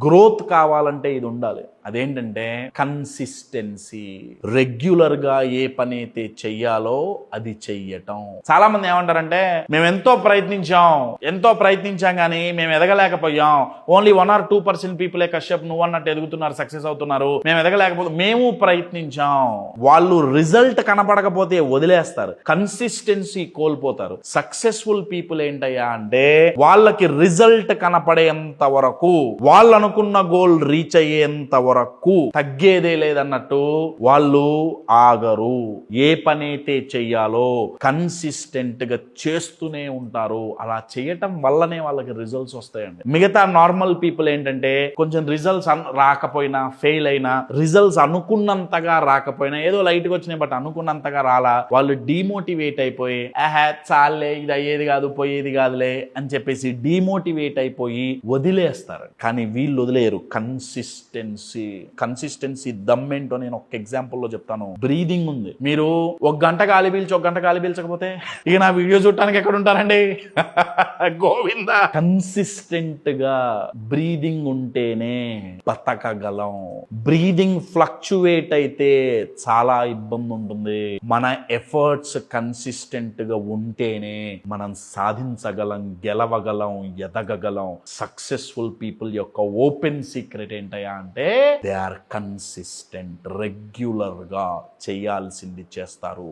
Growth కావాలంటే ఇది ఉండాలి. అదేంటంటే కన్సిస్టెన్సీ. రెగ్యులర్గా ఏ పని అయితే చెయ్యాలో అది చెయ్యటం. చాలా మంది ఏమంటారంటే మేము ఎంతో ప్రయత్నించాం కానీ మేము ఎదగలేకపోయాం. ఓన్లీ 1 or 2% పీపులే కశ్యప్ నువ్వు అన్నట్టు ఎదుగుతున్నారు, సక్సెస్ అవుతున్నారు. మేము ఎదగలేకపోతే మేము ప్రయత్నించాం. వాళ్ళు రిజల్ట్ కనపడకపోతే వదిలేస్తారు, కన్సిస్టెన్సీ కోల్పోతారు. సక్సెస్ఫుల్ పీపుల్ ఏంటయ్యా అంటే వాళ్ళకి రిజల్ట్ కనపడేంత వరకు, వాళ్ళు అనుకున్న గోల్ రీచ్ అయ్యేంత వరకు తగ్గేదే లేదన్నట్టు వాళ్ళు ఆగరు. ఏ పని అయితే చెయ్యాలో కన్సిస్టెంట్ గా చేస్తూనే ఉంటారు. అలా చేయటం వల్లనే వాళ్ళకి రిజల్ట్స్ వస్తాయండి. మిగతా నార్మల్ పీపుల్ ఏంటంటే కొంచెం రిజల్ట్స్ రాకపోయినా, ఫెయిల్ అయినా, రిజల్ట్స్ అనుకున్నంతగా రాకపోయినా, ఏదో లైట్ గా వచ్చినాయి బట్ అనుకున్నంతగా రాలా, వాళ్ళు డిమోటివేట్ అయిపోయి చాలే ఇది అయ్యేది కాదు పోయేది కాదులే అని చెప్పేసి డిమోటివేట్ అయిపోయి వదిలేస్తారు. కానీ వీళ్ళు వదిలేరు. కన్సిస్టెన్సీ దమ్మేంటో నేను ఒక ఎగ్జాంపుల్ లో చెప్తాను. బ్రీదింగ్ ఉంది. మీరు 1 గంట గాలి పీల్చి 1 గంట గాలి పీల్చకపోతే ఇక నా వీడియో చూడటానికి ఎక్కడ ఉంటారండి? గోవింద. కన్సిస్టెంట్ గా బ్రీదింగ్ ఉంటేనే బతకగలం. బ్రీదింగ్ ఫ్లక్చువేట్ అయితే చాలా ఇబ్బంది ఉంటుంది. మన ఎఫర్ట్స్ కన్సిస్టెంట్ గా ఉంటేనే మనం సాధించగలం, గెలవగలం, ఎదగగలం. సక్సెస్ఫుల్ పీపుల్ యొక్క ఓపెన్ సీక్రెట్ ఏంటయ్యా అంటే దే ఆర్ కన్సిస్టెంట్. రెగ్యులర్ గా చేయాల్సింది చేస్తారు.